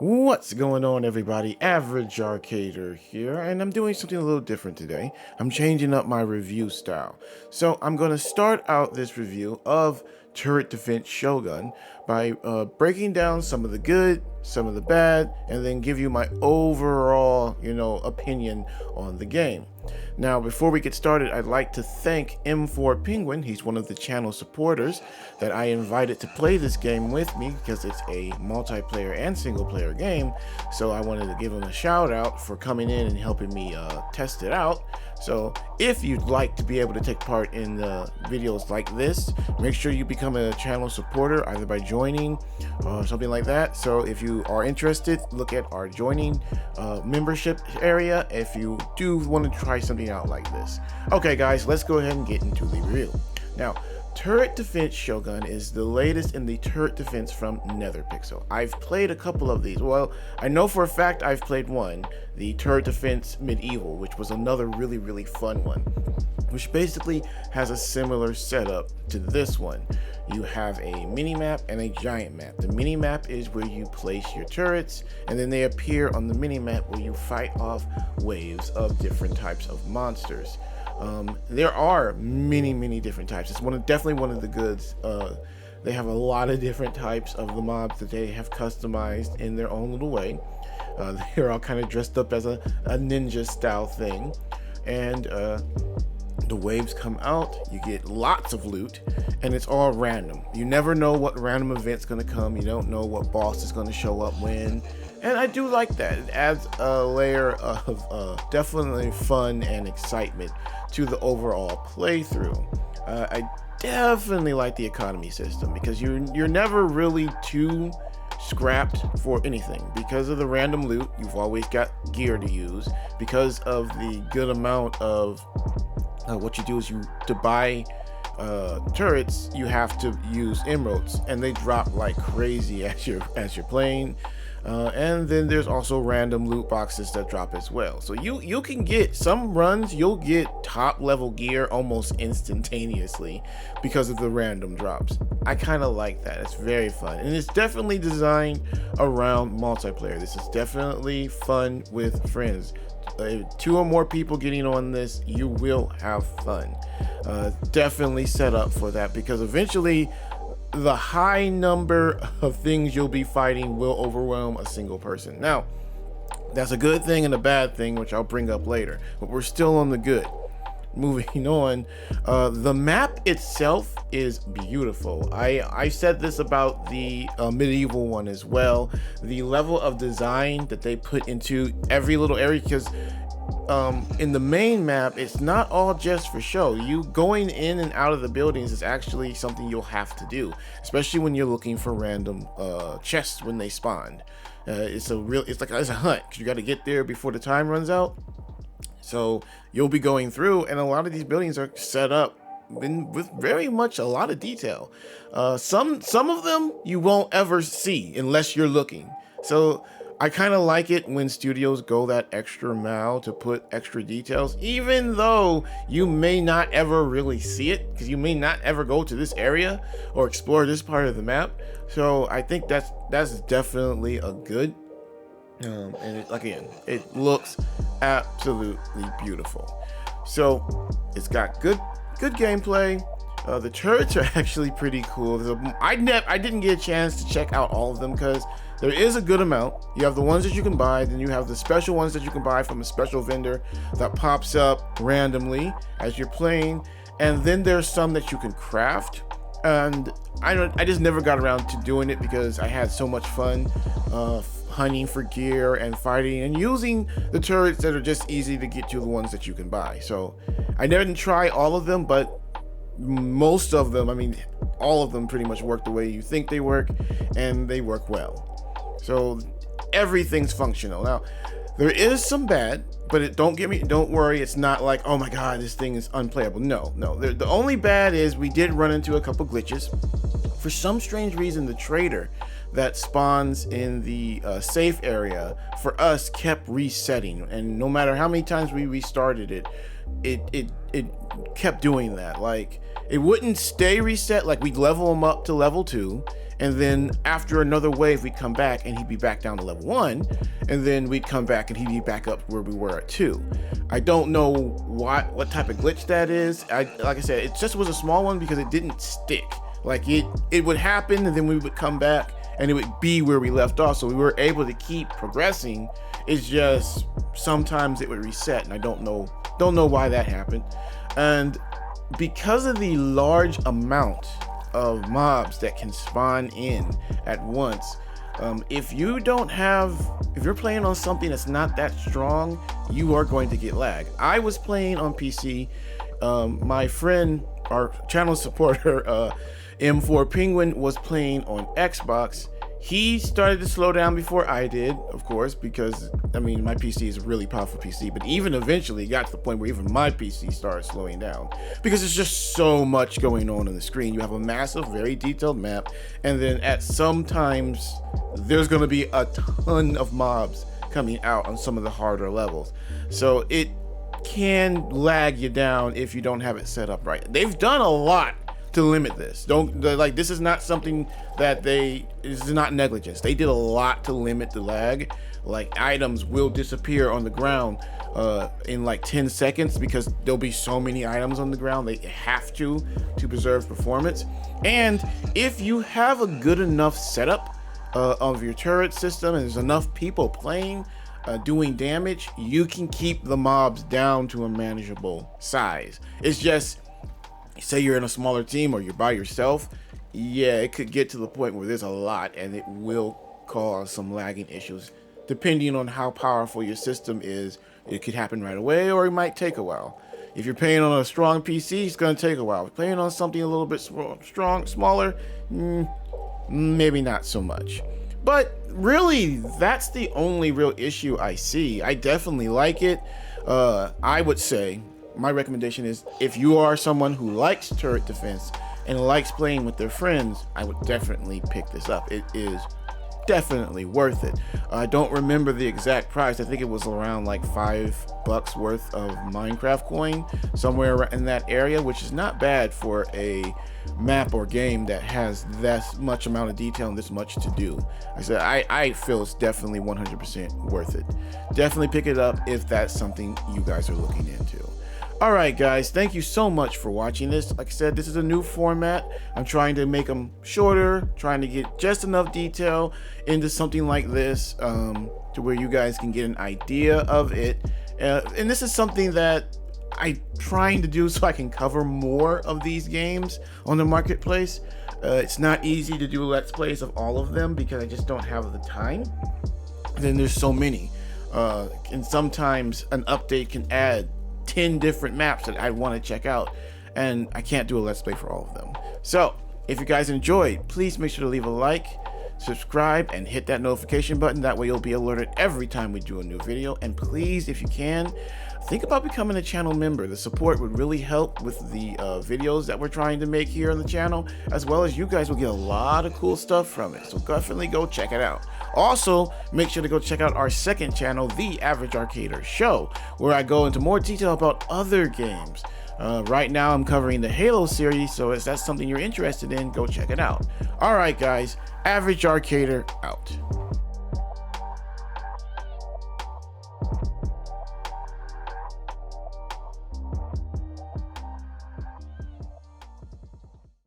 What's going on, everybody? Average Arcader here, and I'm doing something a little different today. I'm changing up my review style. So I'm going to start out this review of Turret Defense Shogun by breaking down some of the good, some of the bad, and then give you my overall, opinion on the game. Now, before we get started, I'd like to thank M4 Penguin. He's one of the channel supporters that I invited to play this game with me because it's a multiplayer and single player game. So I wanted to give him a shout out for coming in and helping me test it out. So if you'd like to be able to take part in videos like this, make sure you become a channel supporter either by joining or something like that. So if you are interested, look at our joining membership area if you do want to try something out like this. Okay guys, let's go ahead and get into the review. Now, Turret Defense Shogun is the latest in the turret defense from NetherPixel. I've played a couple of these. Well, I know for a fact I've played one, the Turret Defense Medieval, which was another really fun one, which basically has a similar setup to this one. You have a mini map and a giant map. The mini map is where you place your turrets, and then they appear on the mini map where you fight off waves of different types of monsters. There are many different types. It's definitely one of the goods. They have a lot of different types of the mobs that they have customized in their own little way. They're all kind of dressed up as a ninja style thing, and the waves come out, you get lots of loot, and it's all random. You never know what random event's gonna come. You don't know what boss is gonna show up when. And I do like that. It adds a layer of definitely fun and excitement to the overall playthrough. I definitely like the economy system because you're never really too scrapped for anything. Because of the random loot, you've always got gear to use. Because of the good amount of what you do is to buy turrets, you have to use emeralds, and they drop like crazy as you're playing. And then there's also random loot boxes that drop as well. So you can get some runs, you'll get top level gear almost instantaneously because of the random drops. I kind of like that. It's very fun, and it's definitely designed around multiplayer. This is definitely fun with friends. 2 or more people getting on this, you will have fun. Definitely set up for that, because eventually the high number of things you'll be fighting will overwhelm a single person. Now, that's a good thing and a bad thing, which I'll bring up later, but we're still on the good. Moving on, the map itself is beautiful. I said this about the medieval one as well. The level of design that they put into every little area, because in the main map, it's not all just for show. You going in and out of the buildings is actually something you'll have to do, especially when you're looking for random chests when they spawn. It's like a hunt, because you got to get there before the time runs out. So you'll be going through, and a lot of these buildings are set up with very much a lot of detail. Some of them you won't ever see unless you're looking. So I kind of like it when studios go that extra mile to put extra details, even though you may not ever really see it, because you may not ever go to this area or explore this part of the map. So I think that's definitely a good. And it looks absolutely beautiful. So it's got good gameplay. The turrets are actually pretty cool. I didn't get a chance to check out all of them because there is a good amount. You have the ones that you can buy, then you have the special ones that you can buy from a special vendor that pops up randomly as you're playing, and then there's some that you can craft. And I just never got around to doing it because I had so much fun hunting for gear and fighting and using the turrets that are just easy to get to, the ones that you can buy. So I didn't try all of them, but most of them, all of them pretty much work the way you think they work, and they work well. So everything's functional. Now, there is some bad, but don't worry, it's not like, oh my god, this thing is unplayable. No. The only bad is we did run into a couple glitches. For some strange reason, the trader that spawns in the safe area for us kept resetting, and no matter how many times we restarted it, it kept doing that. Like, it wouldn't stay reset. Like, we'd level him up to level 2, and then after another wave we'd come back and he'd be back down to level 1, and then we'd come back and he'd be back up where we were at 2. I don't know what type of glitch that is. Like I said, it just was a small one because it didn't stick. Like, it would happen and then we would come back and it would be where we left off, so we were able to keep progressing. It's just sometimes it would reset, and I don't know why that happened. And because of the large amount of mobs that can spawn in at once, if you're playing on something that's not that strong, you are going to get lag. I was playing on PC. My friend, our channel supporter, M4 Penguin, was playing on Xbox. He started to slow down before I did, of course, because I mean, my PC is a really powerful PC, but even eventually got to the point where even my PC started slowing down because there's just so much going on the screen. You have a massive, very detailed map, and then at some times there's going to be a ton of mobs coming out on some of the harder levels, so it can lag you down if you don't have it set up right. They've done a lot to limit this. This is not something that this is not negligence. They did a lot to limit the lag. Like, items will disappear on the ground in like 10 seconds because there'll be so many items on the ground. They have to preserve performance. And if you have a good enough setup of your turret system and there's enough people playing, doing damage, you can keep the mobs down to a manageable size. It's just, say you're in a smaller team or you're by yourself, yeah, it could get to the point where there's a lot and it will cause some lagging issues. Depending on how powerful your system is, it could happen right away or it might take a while. If you're playing on a strong PC, it's going to take a while. If you're playing on something a little bit smaller, maybe not so much. But really, that's the only real issue I see. I definitely like it. I would say my recommendation is, if you are someone who likes turret defense and likes playing with their friends, I would definitely pick this up. It is definitely worth it. I don't remember the exact price. I think it was around like $5 worth of Minecraft coin, somewhere in that area, which is not bad for a map or game that has that much amount of detail and this much to do. I said I feel it's definitely 100% worth it. Definitely pick it up if that's something you guys are looking into. All right, guys, thank you so much for watching this. Like I said, this is a new format. I'm trying to make them shorter, trying to get just enough detail into something like this to where you guys can get an idea of it. And this is something that I'm trying to do so I can cover more of these games on the marketplace. It's not easy to do Let's Plays of all of them because I just don't have the time. Then there's so many. And sometimes an update can add 10 different maps that I want to check out, and I can't do a Let's Play for all of them. So if you guys enjoyed, please make sure to leave a like, subscribe, and hit that notification button. That way you'll be alerted every time we do a new video. And please, if you can, think about becoming a channel member. The support would really help with the videos that we're trying to make here on the channel, as well as you guys will get a lot of cool stuff from it. So definitely go check it out. Also, make sure to go check out our second channel, The Average Arcader Show, where I go into more detail about other games. Right now I'm covering the Halo series, so if that's something you're interested in, go check it out. All right, guys, Average Arcader out.